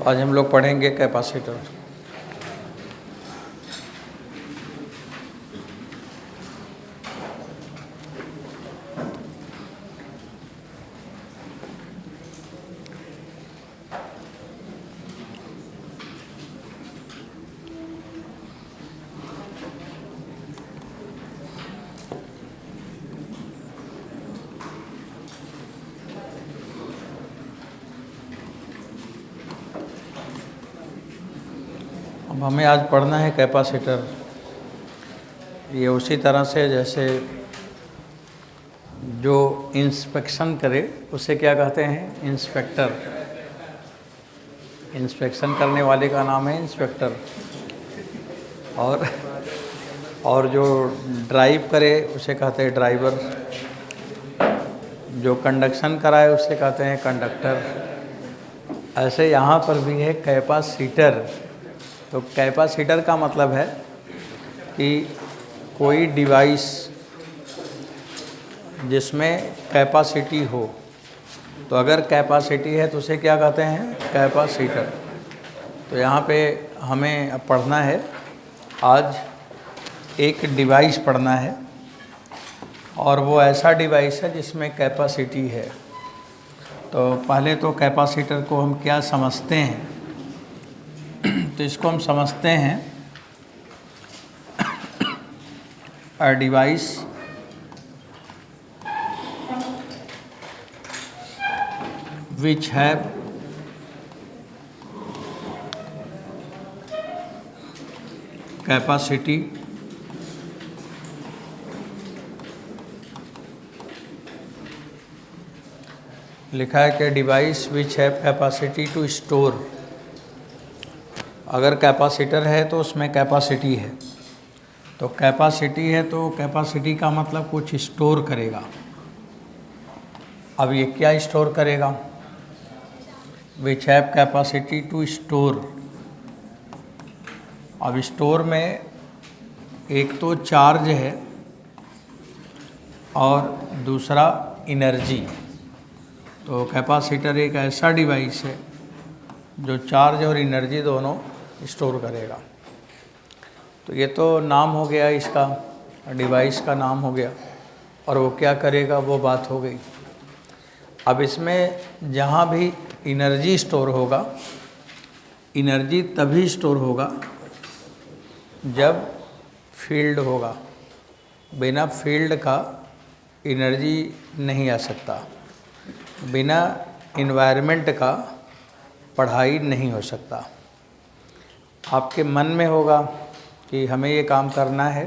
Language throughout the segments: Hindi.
आज हम लोग पढ़ेंगे कैपेसिटर। अब हमें आज पढ़ना है कैपेसिटर। ये उसी तरह से जैसे जो इंस्पेक्शन करे उसे क्या कहते हैं? इंस्पेक्टर। इंस्पेक्शन करने वाले का नाम है इंस्पेक्टर। और जो ड्राइव करे उसे कहते हैं ड्राइवर। जो कंडक्शन कराए उसे कहते हैं कंडक्टर। ऐसे यहाँ पर भी है कैपेसिटर। तो कैपेसिटर का मतलब है कि कोई डिवाइस जिसमें कैपेसिटी हो। तो अगर कैपेसिटी है तो उसे क्या कहते हैं? कैपेसिटर। तो यहाँ पे हमें अब पढ़ना है, आज एक डिवाइस पढ़ना है और वो ऐसा डिवाइस है जिसमें कैपेसिटी है। तो पहले तो कैपेसिटर को हम क्या समझते हैं? तो इसको हम समझते हैं a device which have capacity लिखा है कि device which have capacity to store. अगर कैपेसिटर है तो उसमें कैपेसिटी है। तो कैपेसिटी है तो कैपेसिटी का मतलब कुछ स्टोर करेगा। अब ये क्या स्टोर करेगा? Which have capacity to store. अब स्टोर में एक तो चार्ज है और दूसरा एनर्जी। तो कैपेसिटर एक ऐसा डिवाइस है जो चार्ज और एनर्जी दोनों स्टोर करेगा। तो ये तो नाम हो गया इसका, डिवाइस का नाम हो गया, और वो क्या करेगा वो बात हो गई। अब इसमें जहाँ भी एनर्जी स्टोर होगा, एनर्जी तभी स्टोर होगा जब फील्ड होगा। बिना फील्ड का एनर्जी नहीं आ सकता। बिना इन्वायरमेंट का पढ़ाई नहीं हो सकता। आपके मन में होगा कि हमें ये काम करना है,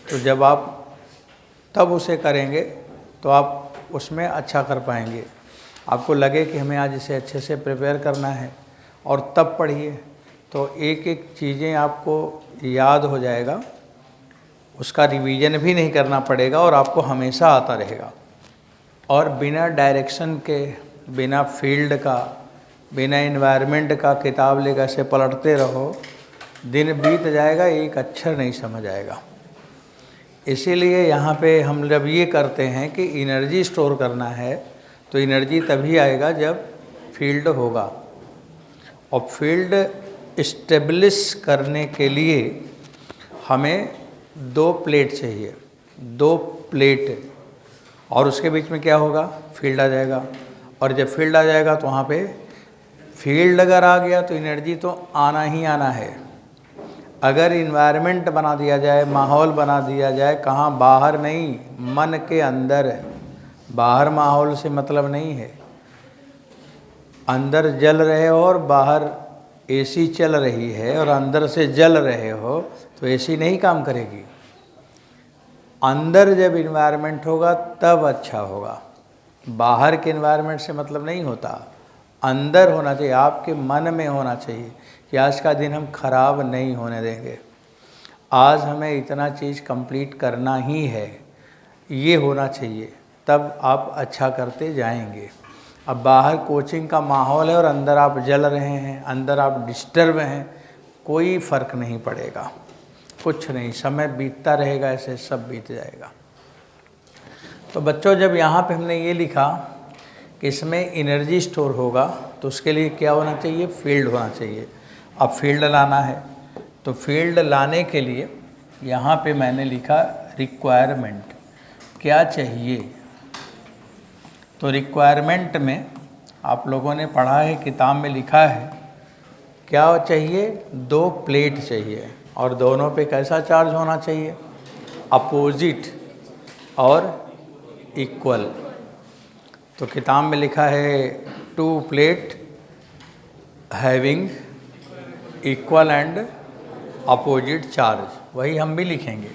तो जब आप तब उसे करेंगे तो आप उसमें अच्छा कर पाएंगे। आपको लगे कि हमें आज इसे अच्छे से प्रिपेयर करना है और तब पढ़िए, तो एक एक चीज़ें आपको याद हो जाएगा, उसका रिवीजन भी नहीं करना पड़ेगा और आपको हमेशा आता रहेगा। और बिना डायरेक्शन के, बिना फील्ड का, बिना एनवायरनमेंट का किताब लेकर ऐसे पलटते रहो, दिन बीत जाएगा, एक अक्षर नहीं समझ आएगा। इसीलिए यहाँ पे हम जब ये करते हैं कि एनर्जी स्टोर करना है, तो एनर्जी तभी आएगा जब फील्ड होगा। और फील्ड इस्टेब्लिश करने के लिए हमें दो प्लेट चाहिए, दो प्लेट, और उसके बीच में क्या होगा? फील्ड आ जाएगा। और जब फील्ड आ जाएगा तो वहाँ पे फील्ड अगर आ गया तो एनर्जी तो आना ही आना है। अगर इन्वायरमेंट बना दिया जाए, माहौल बना दिया जाए, कहाँ? बाहर नहीं, मन के अंदर। बाहर माहौल से मतलब नहीं है। अंदर जल रहे हो और बाहर एसी चल रही है और अंदर से जल रहे हो तो एसी नहीं काम करेगी। अंदर जब इन्वायरमेंट होगा तब अच्छा होगा। बाहर के इन्वायरमेंट से मतलब नहीं होता, अंदर होना चाहिए, आपके मन में होना चाहिए कि आज का दिन हम खराब नहीं होने देंगे, आज हमें इतना चीज़ कंप्लीट करना ही है, ये होना चाहिए, तब आप अच्छा करते जाएंगे। अब बाहर कोचिंग का माहौल है और अंदर आप जल रहे हैं, अंदर आप डिस्टर्ब हैं, कोई फ़र्क नहीं पड़ेगा, कुछ नहीं, समय बीतता रहेगा, ऐसे सब बीत जाएगा। तो बच्चों, जब यहाँ पे हमने ये लिखा कि इसमें एनर्जी स्टोर होगा, तो उसके लिए क्या होना चाहिए, फील्ड होना चाहिए। अब फील्ड लाना है, तो फील्ड लाने के लिए यहाँ पे मैंने लिखा रिक्वायरमेंट, क्या चाहिए। तो रिक्वायरमेंट में आप लोगों ने पढ़ा है, किताब में लिखा है, क्या चाहिए, 2 प्लेट चाहिए और दोनों पे कैसा चार्ज होना चाहिए, अपोजिट और इक्वल। तो किताब में लिखा है 2 plate having equal and opposite charge, वही हम भी लिखेंगे।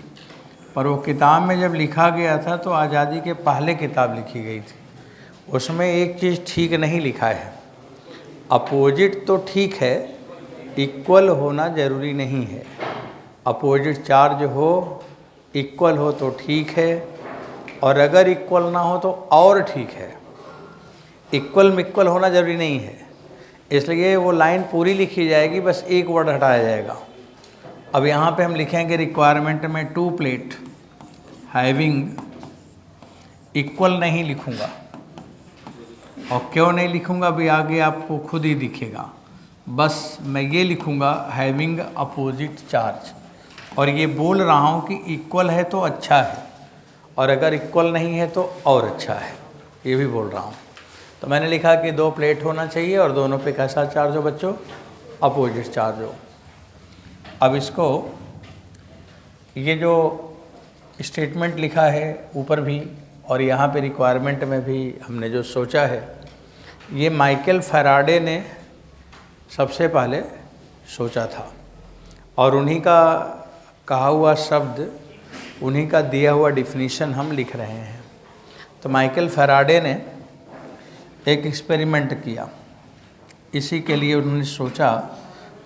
पर वो किताब में जब लिखा गया था तो आज़ादी के पहले किताब लिखी गई थी, उसमें एक चीज़ ठीक नहीं लिखा है। अपोजिट तो ठीक है, इक्वल होना ज़रूरी नहीं है। अपोजिट चार्ज हो, इक्वल हो तो ठीक है, और अगर इक्वल ना हो तो और ठीक है। इक्वल मिक्वल होना ज़रूरी नहीं है, इसलिए वो लाइन पूरी लिखी जाएगी, बस एक वर्ड हटाया जाएगा। अब यहाँ पे हम लिखेंगे रिक्वायरमेंट में 2 प्लेट हैविंग, इक्वल नहीं लिखूँगा, और क्यों नहीं लिखूँगा अभी आगे आपको खुद ही दिखेगा। बस मैं ये लिखूँगा हैविंग अपोजिट चार्ज, और ये बोल रहा हूँ कि इक्वल है तो अच्छा है, और अगर इक्वल नहीं है तो और अच्छा है, ये भी बोल रहा हूँ। तो मैंने लिखा कि 2 प्लेट होना चाहिए और दोनों पे कैसा चार्ज हो बच्चों, अपोजिट चार्ज हो। अब इसको, ये जो स्टेटमेंट लिखा है ऊपर भी और यहाँ पे रिक्वायरमेंट में भी हमने जो सोचा है, ये माइकल फैराडे ने सबसे पहले सोचा था, और उन्हीं का कहा हुआ शब्द, उन्हीं का दिया हुआ डिफिनीशन हम लिख रहे हैं। तो माइकल फैराडे ने एक एक्सपेरिमेंट किया, इसी के लिए उन्होंने सोचा,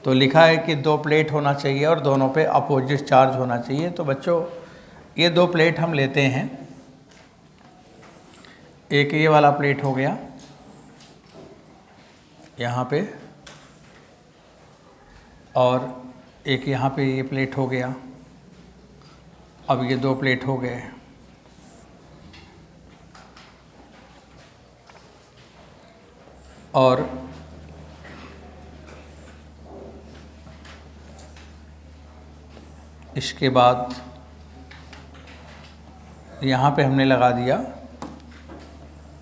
तो लिखा है कि 2 प्लेट होना चाहिए और दोनों पे अपोजिट चार्ज होना चाहिए। तो बच्चों ये 2 प्लेट हम लेते हैं, एक ये वाला प्लेट हो गया यहाँ पे, और एक यहाँ पे ये प्लेट हो गया। अब ये 2 प्लेट हो गए, और इसके बाद यहाँ पे हमने लगा दिया,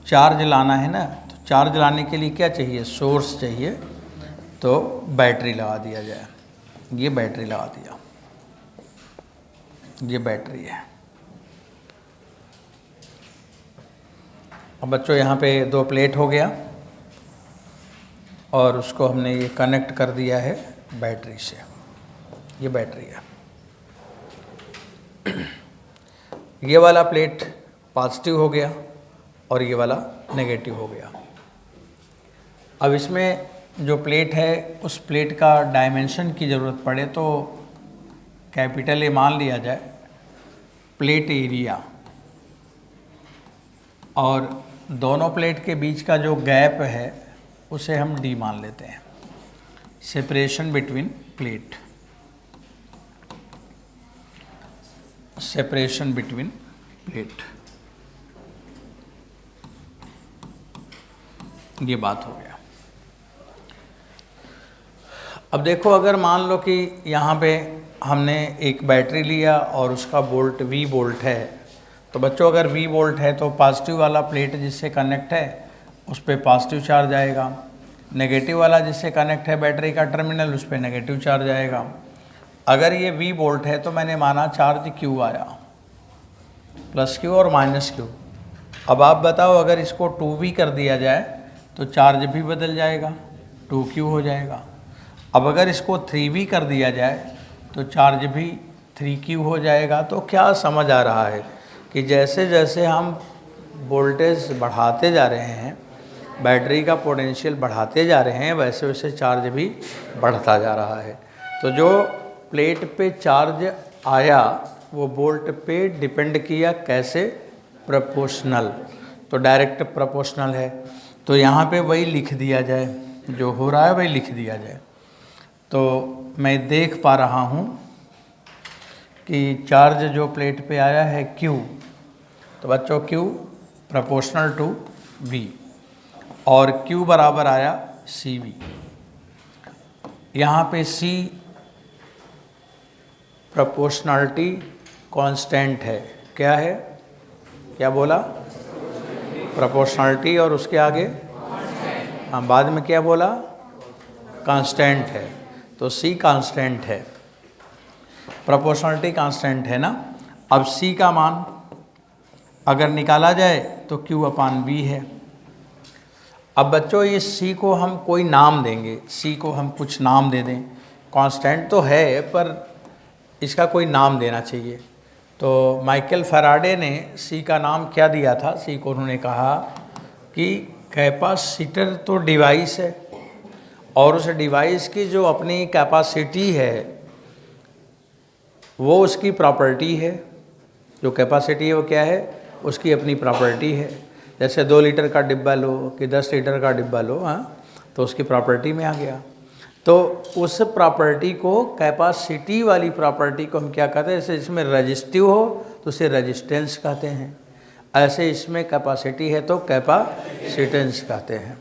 चार्ज लाना है ना, तो चार्ज लाने के लिए क्या चाहिए, सोर्स चाहिए, तो बैटरी लगा दिया जाए। ये बैटरी लगा दिया, ये बैटरी है। अब बच्चों यहाँ पे 2 प्लेट हो गया और उसको हमने ये कनेक्ट कर दिया है बैटरी से, ये बैटरी है। ये वाला प्लेट पॉजिटिव हो गया और ये वाला नेगेटिव हो गया। अब इसमें जो प्लेट है, उस प्लेट का डायमेंशन की ज़रूरत पड़े तो कैपिटल ए मान लिया जाए, प्लेट एरिया, और दोनों प्लेट के बीच का जो गैप है उसे हम डी मान लेते हैं, separation between plate, separation between plate, ये बात हो गया। अब देखो, अगर मान लो कि यहाँ पे हमने एक बैटरी लिया और उसका वोल्ट V वोल्ट है, तो बच्चों अगर V वोल्ट है तो पॉजिटिव वाला प्लेट जिससे कनेक्ट है उस पर पॉजिटिव चार्ज आएगा, नेगेटिव वाला जिससे कनेक्ट है बैटरी का टर्मिनल, उस पर नेगेटिव चार्ज आएगा। अगर ये V वोल्ट है तो मैंने माना चार्ज Q आया, प्लस Q और माइनस Q। अब आप बताओ, अगर इसको 2V कर दिया जाए तो चार्ज भी बदल जाएगा, 2Q हो जाएगा। अब अगर इसको 3V कर दिया जाए तो चार्ज भी 3Q हो जाएगा। तो क्या समझ आ रहा है कि जैसे जैसे हम वोल्टेज बढ़ाते जा रहे हैं, बैटरी का पोटेंशियल बढ़ाते जा रहे हैं, वैसे वैसे चार्ज भी बढ़ता जा रहा है। तो जो प्लेट पे चार्ज आया वो वोल्ट पे डिपेंड किया, कैसे, प्रोपोर्शनल, तो डायरेक्ट प्रोपोर्शनल है। तो यहाँ पे वही लिख दिया जाए, जो हो रहा है वही लिख दिया जाए। तो मैं देख पा रहा हूँ कि चार्ज जो प्लेट पे आया है Q, तो बच्चों Q प्रोपोर्शनल टू V। और Q बराबर आया CV। यहाँ पे C प्रोपोर्शनलिटी कांस्टेंट है। क्या है, क्या बोला? प्रोपोर्शनलिटी और उसके आगे हम बाद में क्या बोला? कांस्टेंट है। तो C कांस्टेंट है, प्रोपोर्शनलिटी कांस्टेंट है ना। अब C का मान अगर निकाला जाए तो Q/V है। अब बच्चों इस C को हम कोई नाम देंगे, C को हम कुछ नाम दे दें। कांस्टेंट तो है पर इसका कोई नाम देना चाहिए। तो माइकल फैराडे ने C का नाम क्या दिया था? C को उन्होंने कहा कि कैपेसिटर तो डिवाइस है और उस डिवाइस की जो अपनी कैपेसिटी है वो उसकी प्रॉपर्टी है। जो कैपेसिटी है वो क्या है? उसकी अपनी प्रॉपर्टी है। जैसे 2 लीटर का डिब्बा लो कि 10 लीटर का डिब्बा लो, हाँ, तो उसकी प्रॉपर्टी में आ गया। तो उस प्रॉपर्टी को, कैपेसिटी वाली प्रॉपर्टी को हम क्या कहते हैं? जैसे इसमें रजिस्टिव हो तो उसे रेजिस्टेंस कहते हैं, ऐसे इसमें कैपेसिटी है तो कैपेसिटेंस कहते हैं।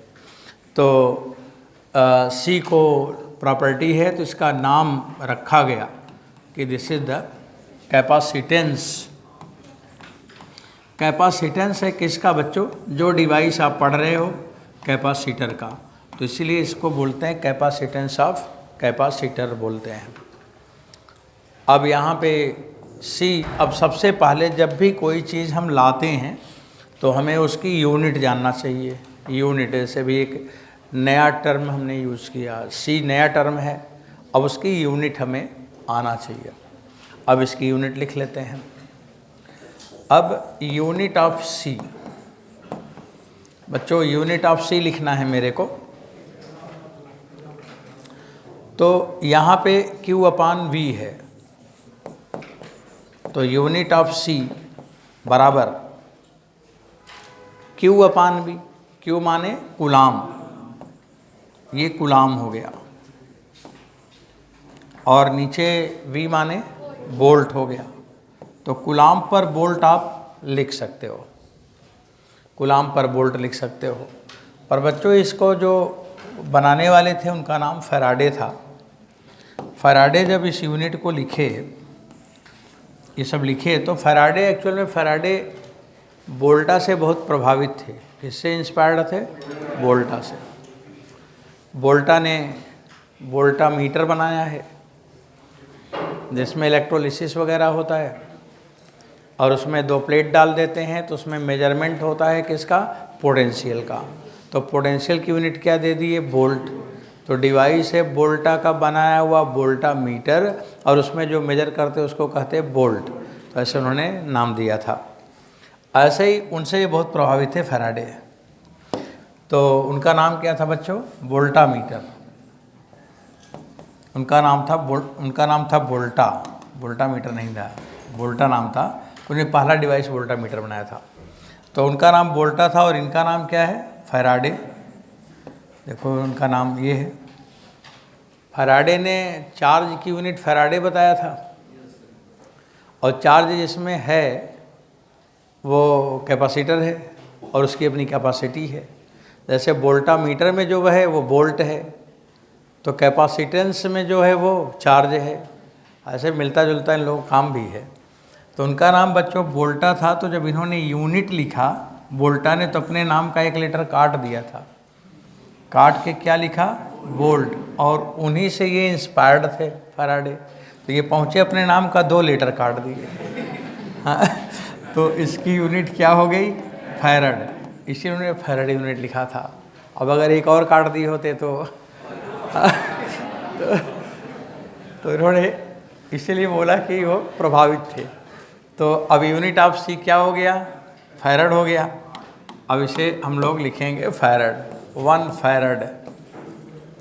तो C को प्रॉपर्टी है तो इसका नाम रखा गया कि this is the capacitance. Capacitance है किसका बच्चों? जो डिवाइस आप पढ़ रहे हो कैपेसिटर का, तो इसीलिए इसको बोलते हैं कैपेसिटेंस ऑफ कैपेसिटर बोलते हैं। अब यहाँ पे C, अब सबसे पहले जब भी कोई चीज़ हम लाते हैं तो हमें उसकी यूनिट जानना चाहिए। यूनिट से भी एक नया टर्म हमने यूज़ किया, C नया टर्म है, अब उसकी यूनिट हमें आना चाहिए। अब इसकी यूनिट लिख लेते हैं। अब यूनिट ऑफ C, बच्चों यूनिट ऑफ C लिखना है मेरे को। तो यहाँ पे Q/V है, तो यूनिट ऑफ C बराबर Q/V। Q माने कूलाम, ये कूलाम हो गया, और नीचे V माने बोल्ट हो गया। तो कूलाम पर बोल्ट आप लिख सकते हो, कूलाम पर बोल्ट लिख सकते हो। पर बच्चों इसको जो बनाने वाले थे उनका नाम फैराडे था। फैराडे जब इस यूनिट को लिखे, ये सब लिखे, तो फैराडे एक्चुअल में फैराडे वोल्टा से बहुत प्रभावित थे। किससे इंस्पायर्ड थे? वोल्टा से। वोल्टा ने वोल्टा मीटर बनाया है जिसमें इलेक्ट्रोलिसिस वगैरह होता है, और उसमें 2 प्लेट डाल देते हैं तो उसमें मेजरमेंट होता है किसका? पोटेंशियल का। तो पोटेंशियल की यूनिट क्या दे दी है? वोल्ट। तो डिवाइस है वोल्टा का बनाया हुआ वोल्टा मीटर, और उसमें जो मेजर करते हैं उसको कहते हैं वोल्ट। तो ऐसे उन्होंने नाम दिया था। ऐसे ही उनसे ये बहुत प्रभावित थे फैराडे। तो उनका नाम क्या था बच्चों? वोल्टा मीटर। उनका नाम था वोल्टा। वोल्टा मीटर नहीं था, वोल्टा नाम था। उन्होंने पहला डिवाइस वोल्टा मीटर बनाया था। तो उनका नाम वोल्टा था और इनका नाम क्या है? फैराडे। देखो उनका नाम ये है। फैराडे ने चार्ज की यूनिट फैराडे बताया था, और चार्ज जिसमें है वो कैपेसिटर है और उसकी अपनी कैपेसिटी है। जैसे वोल्टा मीटर में जो है वो वोल्ट है, तो कैपेसिटेंस में जो है वो चार्ज है। ऐसे मिलता जुलता इन लोगों का काम भी है। तो उनका नाम बच्चों वोल्टा था। तो जब इन्होंने यूनिट लिखा वोल्टा ने, तो अपने नाम का 1 लेटर काट दिया था। काट के क्या लिखा? वोल्ट। और उन्हीं से ये इंस्पायर्ड थे फैराडे। तो ये पहुँचे अपने नाम का 2 लेटर काट दिए। हाँ, तो इसकी यूनिट क्या हो गई? फैराड। इसीलिए उन्होंने फैराडे यूनिट लिखा था। अब अगर एक और काट दिए होते तो इन्होंने इसीलिए बोला कि वो प्रभावित थे। तो अब यूनिट ऑफ C क्या हो गया? फैराड हो गया। अब इसे हम लोग लिखेंगे फैराड, 1 फैराड।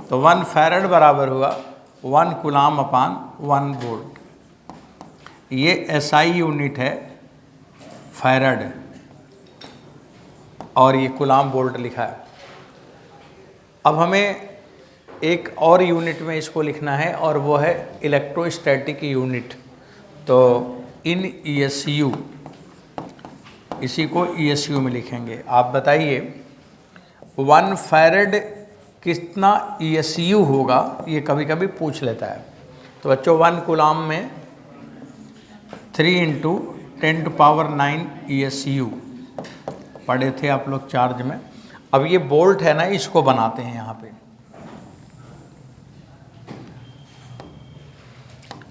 तो 1 फैराड बराबर हुआ 1 कूलाम/1 वोल्ट। ये SI यूनिट है फैराड, और ये कूलाम वोल्ट लिखा है। अब हमें एक और यूनिट में इसको लिखना है, और वो है इलेक्ट्रोस्टैटिक यूनिट। तो इन ESU, इसी को ESU में लिखेंगे। आप बताइए 1 फैरेड कितना ESU होगा, ये कभी कभी पूछ लेता है। तो बच्चों 1 कूलाम में 3 × 10⁹ ESU पढ़े थे आप लोग चार्ज में। अब ये बोल्ट है ना, इसको बनाते हैं यहाँ पे।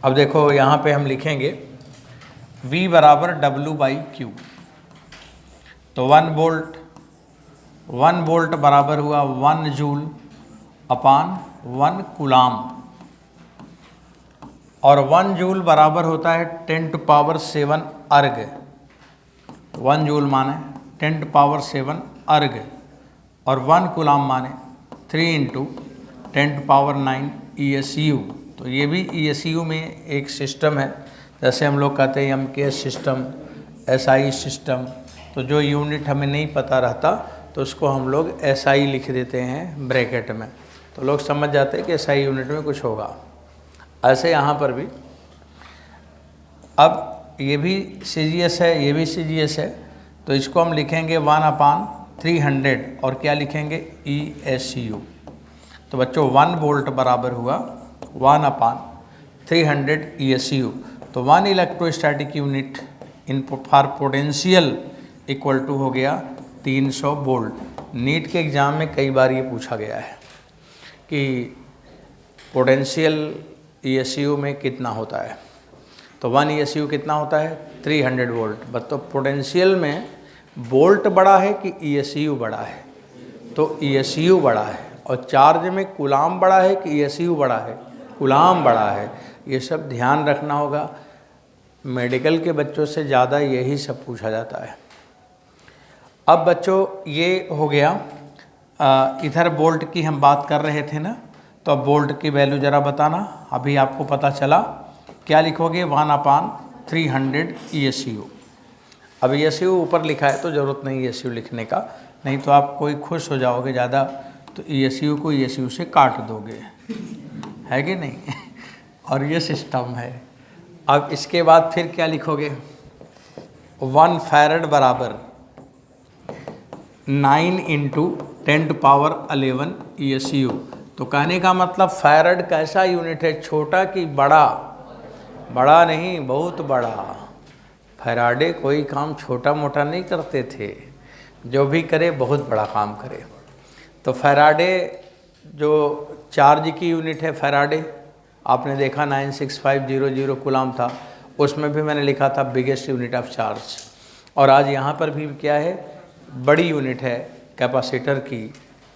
अब देखो यहाँ पे हम लिखेंगे V बराबर W/Q। तो 1 वोल्ट बराबर हुआ 1 जूल अपान 1 कूलाम, और 1 जूल बराबर होता है 10⁷ अर्ग। 1 जूल माने 10⁷ अर्ग, और 1 कूलाम माने 3 × 10⁹ ESU। तो ये भी ESU में एक सिस्टम है, जैसे हम लोग कहते हैं MKS सिस्टम, SI सिस्टम। तो जो यूनिट हमें नहीं पता रहता तो उसको हम लोग SI लिख देते हैं ब्रैकेट में, तो लोग समझ जाते हैं कि SI यूनिट में कुछ होगा। ऐसे यहाँ पर भी, अब ये भी CGS है, ये भी CGS है, तो इसको हम लिखेंगे 1/300 और क्या लिखेंगे ESU। तो बच्चों 1 वोल्ट बराबर हुआ 1/300 ESU। तो 1 electrostatic unit in for potential equal to हो गया 300 वोल्ट। नीट के एग्ज़ाम में कई बार ये पूछा गया है कि पोटेंशियल ESU में कितना होता है। तो 1 ESU कितना होता है 300 वोल्ट। बस तो पोटेंशियल में वोल्ट बड़ा है कि ESU बड़ा है, तो ESU बड़ा है, और चार्ज में कूलाम बड़ा है कि ESU बड़ा है, कूलाम बड़ा है। ये सब ध्यान रखना होगा, मेडिकल के बच्चों से ज़्यादा यही सब पूछा जाता है। अब बच्चों ये हो गया, इधर बोल्ट की हम बात कर रहे थे ना, तो अब बोल्ट की वैल्यू ज़रा बताना। अभी आपको पता चला, क्या लिखोगे 1/300 ESU। अब ESU ऊपर लिखा है तो ज़रूरत नहीं ESU लिखने का, नहीं तो आप कोई खुश हो जाओगे ज़्यादा, तो ESU को ESU से काट दोगे, है कि नहीं। और ये सिस्टम है। अब इसके बाद फिर क्या लिखोगे, 1 फैरेड बराबर 9 × 10⁻11 ESU। तो कहने का मतलब फैरेड कैसा यूनिट है, छोटा कि बड़ा? बड़ा नहीं, बहुत बड़ा। फैराडे कोई काम छोटा मोटा नहीं करते थे, जो भी करे बहुत बड़ा काम करे। तो फैराडे जो चार्ज की यूनिट है, फैराडे आपने देखा 96500 कूलाम था, उसमें भी मैंने लिखा था बिगेस्ट यूनिट ऑफ चार्ज। और आज यहाँ पर भी क्या है, बड़ी यूनिट है कैपेसिटर की,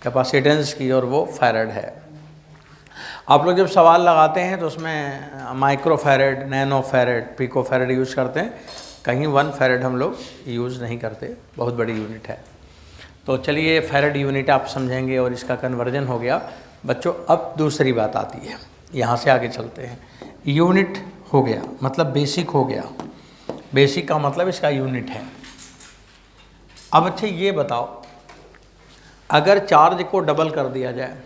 कैपेसिटेंस की, और वो फैरेड है। आप लोग जब सवाल लगाते हैं तो उसमें micro farad, nano farad, pico farad use करते हैं, कहीं 1 फैरेड हम लोग यूज़ नहीं करते, बहुत बड़ी यूनिट है। तो चलिए फैरेड यूनिट आप समझेंगे और इसका कन्वर्जन हो गया। बच्चों अब दूसरी बात आती है, यहाँ से आगे चलते हैं। यूनिट हो गया मतलब बेसिक हो गया, बेसिक का मतलब इसका यूनिट है। अब अच्छा ये बताओ, अगर चार्ज को डबल कर दिया जाए,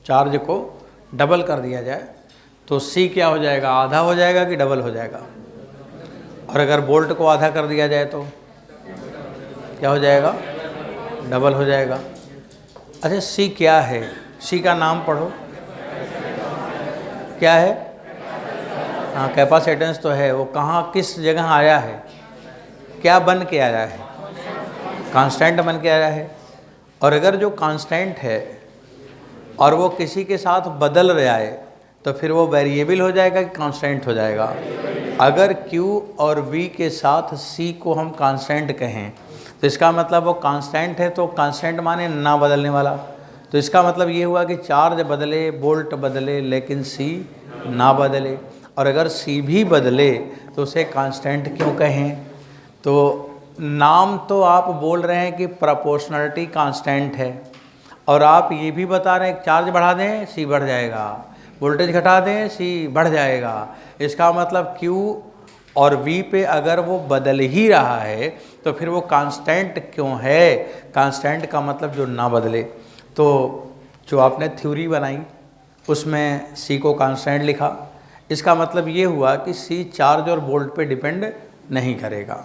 चार्ज को डबल कर दिया जाए तो C क्या हो जाएगा, आधा हो जाएगा कि डबल हो जाएगा? और अगर बोल्ट को आधा कर दिया जाए तो क्या हो जाएगा, डबल हो जाएगा। अच्छा C क्या है, C का नाम पढ़ो, क्या है? हाँ कैपेसिटेंस तो है, वो कहाँ किस जगह आया है, क्या बन के आया है? कांस्टेंट बन के आया है। और अगर जो कांस्टेंट है और वो किसी के साथ बदल रहा है तो फिर वो वेरिएबल हो जाएगा कि कांस्टेंट हो जाएगा? अगर Q और V के साथ C को हम कांस्टेंट कहें तो इसका मतलब वो कांस्टेंट है, तो कांस्टेंट माने ना बदलने वाला। तो इसका मतलब ये हुआ कि चार्ज बदले, बोल्ट बदले, लेकिन C ना बदले। और अगर C भी बदले तो उसे कांस्टेंट क्यों कहें? तो नाम तो आप बोल रहे हैं कि प्रोपोर्शनलिटी कांस्टेंट है, और आप ये भी बता रहे हैं चार्ज बढ़ा दें C बढ़ जाएगा, वोल्टेज घटा दें C बढ़ जाएगा। इसका मतलब Q और V पे अगर वो बदल ही रहा है तो फिर वो कांस्टेंट क्यों है? कांस्टेंट का मतलब जो ना बदले। तो जो आपने थ्योरी बनाई उसमें C को कांस्टेंट लिखा, इसका मतलब ये हुआ कि C चार्ज और वोल्ट पे डिपेंड नहीं करेगा।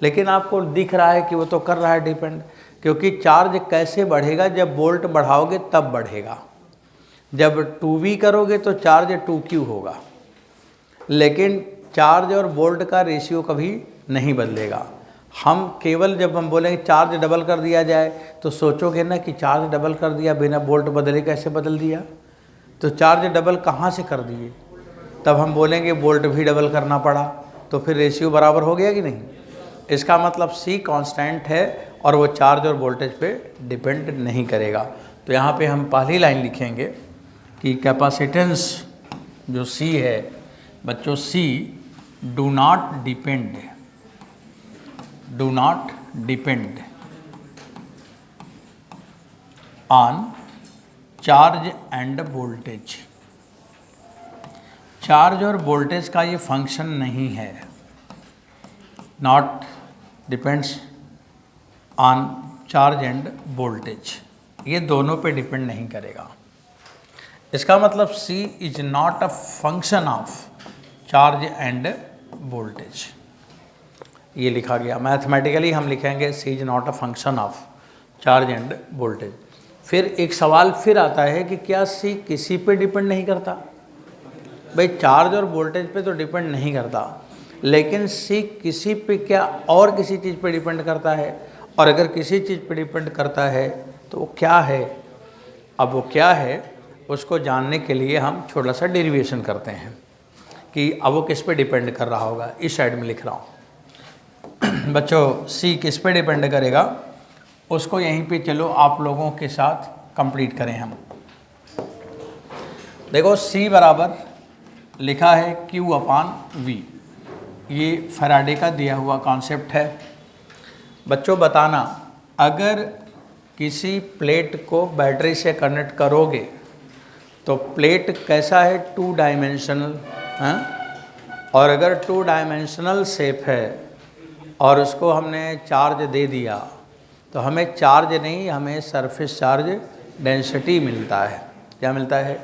लेकिन आपको दिख रहा है कि वो तो कर रहा है डिपेंड। क्योंकि चार्ज कैसे बढ़ेगा, जब वोल्ट बढ़ाओगे तब बढ़ेगा। जब 2V करोगे तो चार्ज 2Q होगा, लेकिन चार्ज और वोल्ट का रेशियो कभी नहीं बदलेगा। हम केवल जब हम बोलेंगे चार्ज डबल कर दिया जाए तो सोचोगे ना कि चार्ज डबल कर दिया, बिना वोल्ट बदले कैसे बदल दिया, तो चार्ज डबल कहाँ से कर दिए, तब हम बोलेंगे वोल्ट भी डबल करना पड़ा, तो फिर रेशियो बराबर हो गया कि नहीं। इसका मतलब C कांस्टेंट है और वो चार्ज और वोल्टेज पे डिपेंड नहीं करेगा। तो यहाँ पे हम पहली लाइन लिखेंगे कि कैपेसिटेंस जो C है बच्चों, C do not depend on charge end voltage. Charge और वोल्टेज का ये फंक्शन नहीं है। Not depends on charge end voltage, ये दोनों पे डिपेंड नहीं करेगा। इसका मतलब C is not a function of charge end voltage, ये लिखा गया। मैथमेटिकली हम लिखेंगे C is not a function of charge end voltage. फिर एक सवाल फिर आता है कि क्या C किसी पे डिपेंड नहीं करता। भाई चार्ज और वोल्टेज पे तो डिपेंड नहीं करता, लेकिन C किसी पे क्या और किसी चीज़ पे डिपेंड करता है, और अगर किसी चीज़ पे डिपेंड करता है तो वो क्या है। अब वो क्या है उसको जानने के लिए हम छोटा सा डेरिवेशन करते हैं कि अब वो किस पे डिपेंड कर रहा होगा। इस साइड में लिख रहा हूँ बच्चों, C किस पे डिपेंड करेगा उसको यहीं पे चलो आप लोगों के साथ कंप्लीट करें हम। देखो C बराबर लिखा है Q/V, ये फैराडे का दिया हुआ कॉन्सेप्ट है। बच्चों बताना, अगर किसी प्लेट को बैटरी से कनेक्ट करोगे तो प्लेट कैसा है, 2 डायमेंशनल है, और अगर 2 डायमेंशनल शेप है और उसको हमने चार्ज दे दिया तो हमें चार्ज नहीं, हमें सरफेस चार्ज डेंसिटी मिलता है। क्या मिलता है,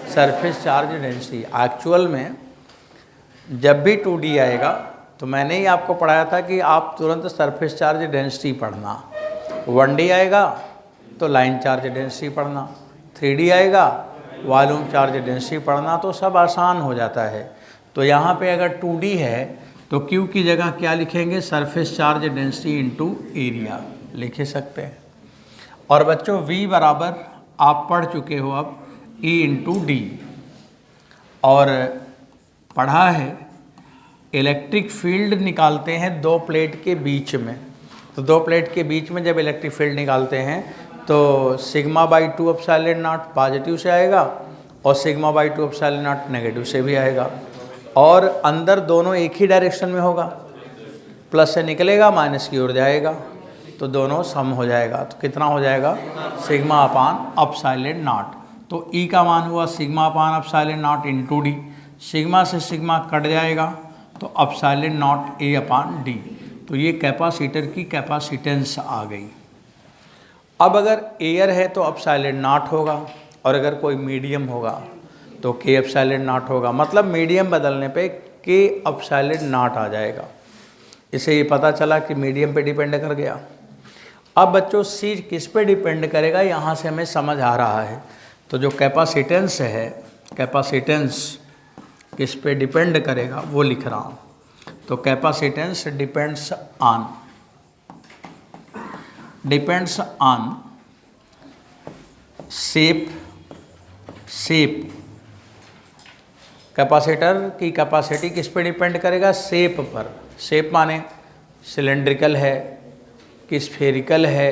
सरफेस चार्ज डेंसिटी। एक्चुअल में जब भी 2D आएगा तो मैंने ही आपको पढ़ाया था कि आप तुरंत सरफेस चार्ज डेंसिटी पढ़ना, 1D आएगा तो लाइन चार्ज डेंसिटी पढ़ना, 3D आएगा वॉल्यूम चार्ज डेंसिटी पढ़ना, तो सब आसान हो जाता है। तो यहाँ पे अगर 2D है तो Q की जगह क्या लिखेंगे, surface charge density into area लिख सकते हैं। और बच्चों V बराबर आप पढ़ चुके हो अब E इंटू डी, और पढ़ा है इलेक्ट्रिक फील्ड निकालते हैं 2 प्लेट के बीच में। तो 2 प्लेट के बीच में जब इलेक्ट्रिक फील्ड निकालते हैं तो σ/2 एप्सिलॉन नॉट पॉजिटिव से आएगा और σ/2 एप्सिलॉन नॉट नेगेटिव से भी आएगा, और अंदर दोनों एक ही डायरेक्शन में होगा, प्लस से निकलेगा माइनस की ओर जाएगा, तो दोनों सम हो जाएगा। तो कितना हो जाएगा, σ/ε नॉट। तो E का मान हुआ σ/ε नॉट इंटू डी, सिग्मा से सिग्मा कट जाएगा तो एप्सिलॉन नॉट A/D। तो ये कैपेसिटर की कैपेसिटेंस आ गई। अब अगर एयर है तो एप्सिलॉन नॉट होगा, और अगर कोई मीडियम होगा तो K एप्सिलॉन नॉट होगा। मतलब मीडियम बदलने पे K एप्सिलॉन नॉट आ जाएगा। इससे ये पता चला कि मीडियम पे डिपेंड कर गया। अब बच्चों C किस पे डिपेंड करेगा, यहाँ से हमें समझ आ रहा है। तो जो कैपेसिटेंस है, कैपेसिटेंस किस पे डिपेंड करेगा वो लिख रहा हूँ। तो capacitance depends on shape. Capacitor की कैपेसिटी किस पे डिपेंड करेगा, शेप पर। शेप माने सिलेंड्रिकल है कि स्फेरिकल है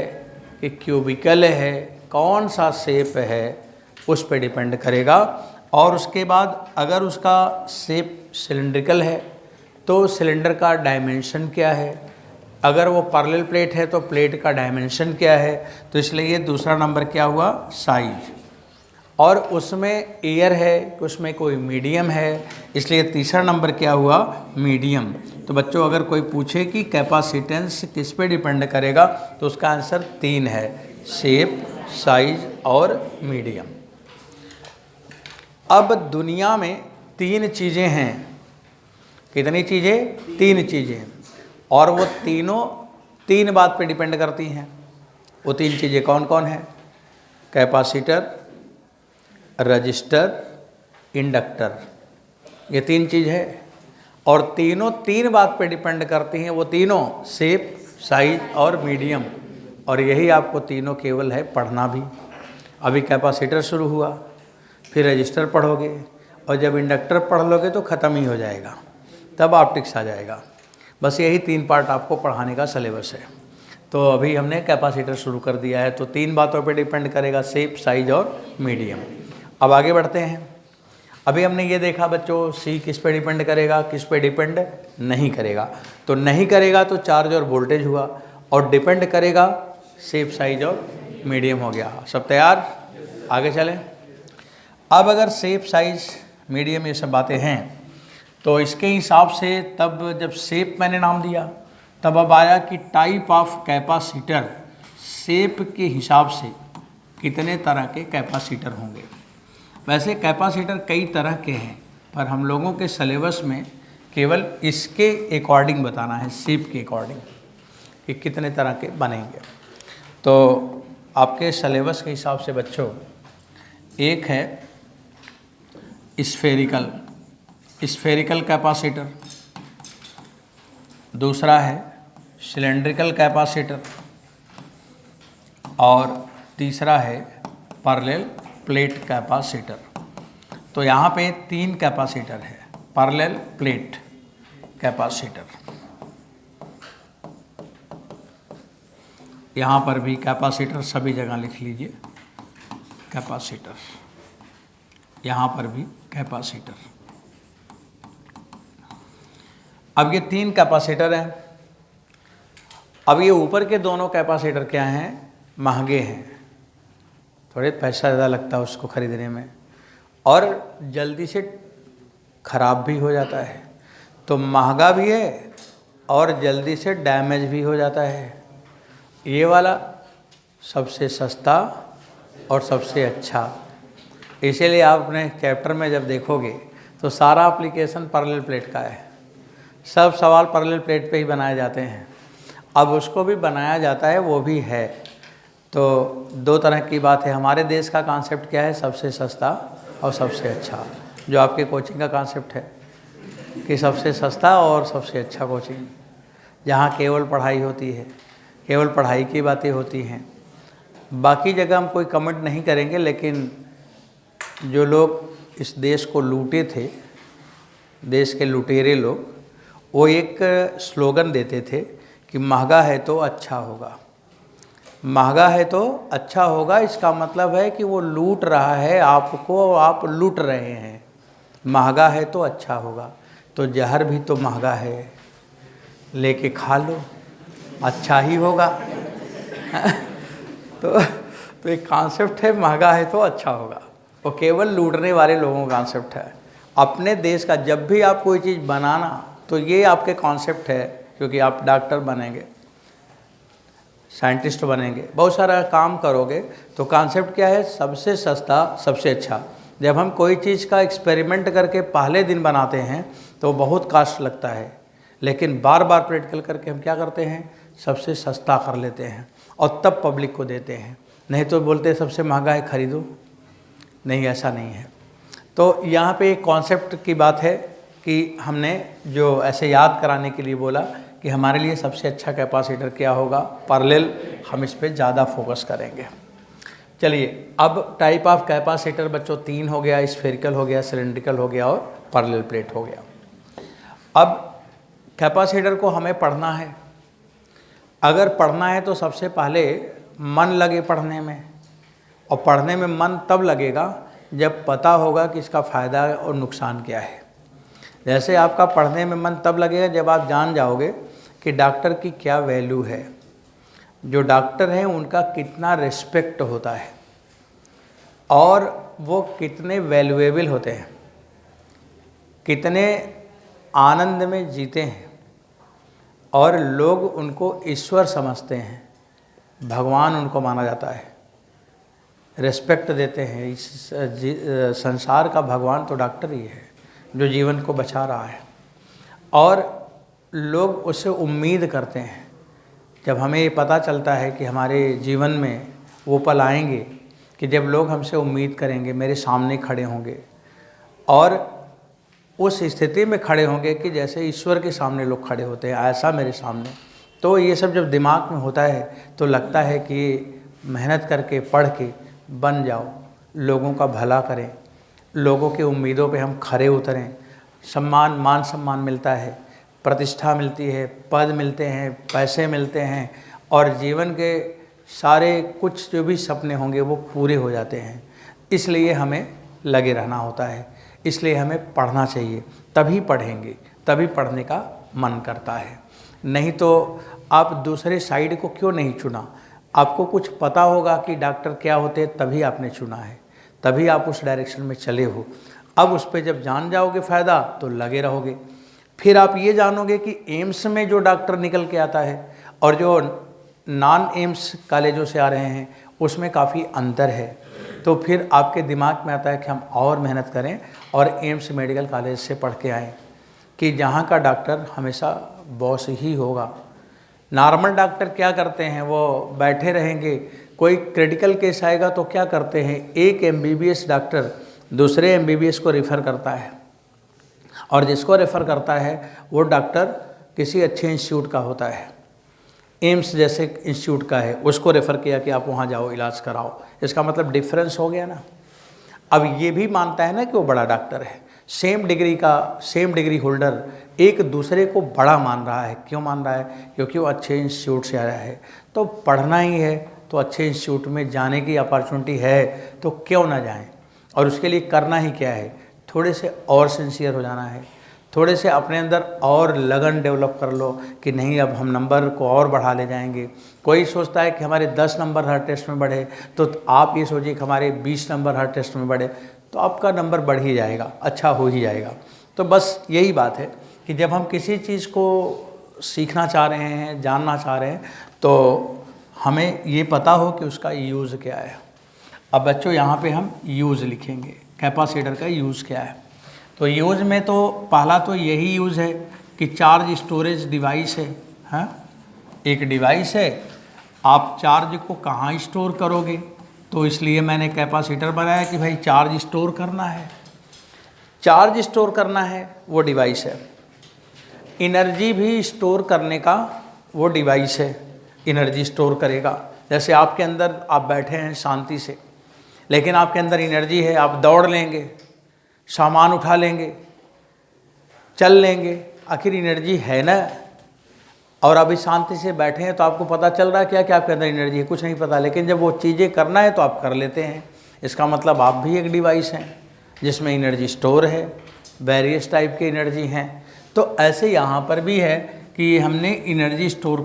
कि क्यूबिकल है, कौन सा शेप है उस पे डिपेंड करेगा। और उसके बाद अगर उसका शेप सिलेंड्रिकल है तो सिलेंडर का डायमेंशन क्या है, अगर वो पैरेलल प्लेट है तो प्लेट का डायमेंशन क्या है। तो इसलिए ये दूसरा नंबर क्या हुआ, साइज। और उसमें एयर है, उसमें कोई मीडियम है, इसलिए तीसरा नंबर क्या हुआ, मीडियम। तो बच्चों अगर कोई पूछे कि कैपेसिटेंस किस पे डिपेंड करेगा तो उसका आंसर 3 है, शेप, साइज और मीडियम। अब दुनिया में 3 चीज़ें हैं। कितनी चीज़ें, 3 चीज़ें, और वो तीनों 3 बात पे डिपेंड करती हैं। वो 3 चीज़ें कौन कौन है? कैपेसिटर, रजिस्टर, इंडक्टर, ये 3 चीज़ है। और तीनों 3 बात पे डिपेंड करती हैं, वो तीनों शेप, साइज और मीडियम। और यही आपको तीनों केवल है पढ़ना भी। अभी कैपेसिटर शुरू हुआ, फिर रजिस्टर पढ़ोगे, और जब इंडक्टर पढ़ लोगे तो ख़त्म ही हो जाएगा, तब ऑप्टिक्स आ जाएगा। बस यही 3 पार्ट आपको पढ़ाने का सिलेबस है। तो अभी हमने कैपेसिटर शुरू कर दिया है, तो 3 बातों पे डिपेंड करेगा, शेप, साइज और मीडियम। अब आगे बढ़ते हैं। अभी हमने ये देखा बच्चों, सी किस पे डिपेंड करेगा, किस पे डिपेंड नहीं करेगा। तो नहीं करेगा तो चार्ज और वोल्टेज हुआ, और डिपेंड करेगा शेप, साइज और मीडियम हो गया। सब तैयार? आगे चलें। अब अगर शेप, साइज, मीडियम ये सब बातें हैं, तो इसके हिसाब से तब जब शेप मैंने नाम दिया, तब अब आया कि टाइप ऑफ कैपेसिटर, शेप के हिसाब से कितने तरह के कैपेसिटर होंगे। वैसे कैपेसिटर कई तरह के हैं, पर हम लोगों के सिलेबस में केवल इसके अकॉर्डिंग बताना है, शेप के अकॉर्डिंग कि कितने तरह के बनेंगे। तो आपके सिलेबस के हिसाब से बच्चों, एक है स्फेरिकल कैपेसिटर, दूसरा है सिलेंड्रिकल कैपेसिटर, और तीसरा है पैरेलल प्लेट कैपेसिटर। तो यहाँ पे 3 कैपेसिटर है, पैरेलल प्लेट कैपेसिटर। यहाँ पर भी कैपेसिटर सभी जगह लिख लीजिए, कैपेसिटर, यहाँ पर भी कैपेसिटर। अब ये 3 कैपेसिटर हैं। अब ये ऊपर के दोनों कैपेसिटर क्या हैं? महंगे हैं, थोड़े पैसा ज़्यादा लगता है उसको ख़रीदने में, और जल्दी से ख़राब भी हो जाता है। तो महंगा भी है और जल्दी से डैमेज भी हो जाता है। ये वाला सबसे सस्ता और सबसे अच्छा। इसीलिए आप अपने चैप्टर में जब देखोगे तो सारा एप्लीकेशन पैरेलल प्लेट का है, सब सवाल पैरेलल प्लेट पे ही बनाए जाते हैं। अब उसको भी बनाया जाता है, वो भी है। तो 2 तरह की बात है। हमारे देश का कॉन्सेप्ट क्या है? सबसे सस्ता और सबसे अच्छा। जो आपके कोचिंग का कॉन्सेप्ट है कि सबसे सस्ता और सबसे अच्छा कोचिंग, जहाँ केवल पढ़ाई होती है, केवल पढ़ाई की बातें होती हैं। बाकी जगह हम कोई कमेंट नहीं करेंगे, लेकिन जो लोग इस देश को लूटे थे, देश के लुटेरे लोग, वो एक स्लोगन देते थे कि महंगा है तो अच्छा होगा, महंगा है तो अच्छा होगा। इसका मतलब है कि वो लूट रहा है आपको, आप लूट रहे हैं। महंगा है तो अच्छा होगा। तो जहर भी तो महंगा है, लेके खा लो, अच्छा ही होगा। तो एक कॉन्सेप्ट है, महंगा है तो अच्छा होगा। वो केवल लूटने वाले लोगों का कॉन्सेप्ट है। अपने देश का जब भी आप कोई चीज़ बनाना, तो ये आपके कॉन्सेप्ट है, क्योंकि आप डॉक्टर बनेंगे, साइंटिस्ट बनेंगे, बहुत सारा काम करोगे। तो कॉन्सेप्ट क्या है? सबसे सस्ता, सबसे अच्छा। जब हम कोई चीज़ का एक्सपेरिमेंट करके पहले दिन बनाते हैं तो बहुत कास्ट लगता है, लेकिन बार बार प्रैक्टिकल करके हम क्या करते हैं? सबसे सस्ता कर लेते हैं और तब पब्लिक को देते हैं। नहीं तो बोलते हैं सबसे महंगा है, खरीदो। नहीं, ऐसा नहीं है। तो यहाँ पे एक कॉन्सेप्ट की बात है कि हमने जो ऐसे याद कराने के लिए बोला कि हमारे लिए सबसे अच्छा कैपेसिटर क्या होगा, पैरेलल। हम इस पे ज़्यादा फोकस करेंगे। चलिए, अब टाइप ऑफ कैपेसिटर बच्चों 3 हो गया, स्फेरिकल हो गया, सिलेंड्रिकल हो गया और पैरेलल प्लेट हो गया। अब कैपेसिटर को हमें पढ़ना है। अगर पढ़ना है तो सबसे पहले मन लगे पढ़ने में, और पढ़ने में मन तब लगेगा जब पता होगा कि इसका फ़ायदा और नुकसान क्या है। जैसे आपका पढ़ने में मन तब लगेगा जब आप जान जाओगे कि डॉक्टर की क्या वैल्यू है, जो डॉक्टर हैं उनका कितना रिस्पेक्ट होता है, और वो कितने वैल्यूएबल होते हैं, कितने आनंद में जीते हैं, और लोग उनको ईश्वर समझते हैं, भगवान उनको माना जाता है, रिस्पेक्ट देते हैं। इस संसार का भगवान तो डॉक्टर ही है, जो जीवन को बचा रहा है, और लोग उससे उम्मीद करते हैं जब हमें ये पता चलता है कि हमारे जीवन में वो पल आएंगे कि जब लोग हमसे उम्मीद करेंगे, मेरे सामने खड़े होंगे और उस स्थिति में खड़े होंगे कि जैसे ईश्वर के सामने लोग खड़े होते हैं, ऐसा मेरे सामने, तो ये सब जब दिमाग में होता है तो लगता है कि मेहनत करके पढ़ के बन जाओ, लोगों का भला करें, लोगों की उम्मीदों पे हम खरे उतरें, मान सम्मान मिलता है, प्रतिष्ठा मिलती है, पद मिलते हैं, पैसे मिलते हैं और जीवन के सारे कुछ जो भी सपने होंगे वो पूरे हो जाते हैं। इसलिए हमें लगे रहना होता है, इसलिए हमें पढ़ना चाहिए, तभी पढ़ेंगे, तभी पढ़ने का मन करता है। नहीं तो आप दूसरे साइड को क्यों नहीं चुना? आपको कुछ पता होगा कि डॉक्टर क्या होते हैं, तभी आपने चुना है, तभी आप उस डायरेक्शन में चले हो। अब उस पर जब जान जाओगे फ़ायदा तो लगे रहोगे। फिर आप ये जानोगे कि एम्स में जो डॉक्टर निकल के आता है और जो नॉन एम्स कॉलेजों से आ रहे हैं उसमें काफ़ी अंतर है। तो फिर आपके दिमाग में आता है कि हम और मेहनत करें और एम्स मेडिकल कॉलेज से पढ़ के आएँ कि जहाँ का डॉक्टर हमेशा बॉस ही होगा। नॉर्मल डॉक्टर क्या करते हैं, वो बैठे रहेंगे, कोई क्रिटिकल केस आएगा तो क्या करते हैं, एक MBBS डॉक्टर दूसरे MBBS को रेफ़र करता है और जिसको रेफ़र करता है वो डॉक्टर किसी अच्छे इंस्टीट्यूट का होता है, एम्स जैसे इंस्टीट्यूट का है, उसको रेफ़र किया कि आप वहाँ जाओ इलाज कराओ। इसका मतलब डिफरेंस हो गया ना। अब ये भी मानता है ना कि वो बड़ा डॉक्टर है, सेम डिग्री होल्डर एक दूसरे को बड़ा मान रहा है। क्यों मान रहा है? क्योंकि वो अच्छे इंस्टीट्यूट से आया है। तो पढ़ना ही है तो अच्छे इंस्टीट्यूट में जाने की अपॉर्चुनिटी है तो क्यों ना जाएं। और उसके लिए करना ही क्या है, थोड़े से और सिंसियर हो जाना है, थोड़े से अपने अंदर और लगन डेवलप कर लो कि नहीं अब हम नंबर को और बढ़ा ले जाएंगे। कोई सोचता है कि हमारे 10 नंबर हर टेस्ट में बढ़े, तो आप ये सोचिए कि हमारे 20 नंबर हर टेस्ट में बढ़े, तो आपका नंबर बढ़ ही जाएगा, अच्छा हो ही जाएगा। तो बस यही बात है कि जब हम किसी चीज़ को सीखना चाह रहे हैं, जानना चाह रहे हैं, तो हमें ये पता हो कि उसका यूज़ क्या है। अब बच्चों यहाँ पे हम यूज़ लिखेंगे, कैपेसिटर का यूज़ क्या है। तो यूज़ में तो पहला तो यही यूज़ है कि चार्ज स्टोरेज डिवाइस है, हाँ, एक डिवाइस है, आप चार्ज को कहाँ स्टोर करोगे, तो इसलिए मैंने कैपेसिटर बनाया कि भाई चार्ज स्टोर करना है, चार्ज स्टोर करना है, वो डिवाइस है। एनर्जी भी स्टोर करने का वो डिवाइस है, एनर्जी स्टोर करेगा। जैसे आपके अंदर आप बैठे हैं शांति से, लेकिन आपके अंदर एनर्जी है, आप दौड़ लेंगे, सामान उठा लेंगे, चल लेंगे, आखिर एनर्जी है ना। और अभी शांति से बैठे हैं तो आपको पता चल रहा है क्या कि आपके अंदर एनर्जी है, कुछ नहीं पता, लेकिन जब वो चीज़ें करना है तो आप कर लेते हैं। इसका मतलब आप भी एक डिवाइस हैं जिसमें एनर्जी स्टोर है, वेरियस टाइप की एनर्जी हैं। तो ऐसे यहाँ पर भी है कि हमने एनर्जी स्टोर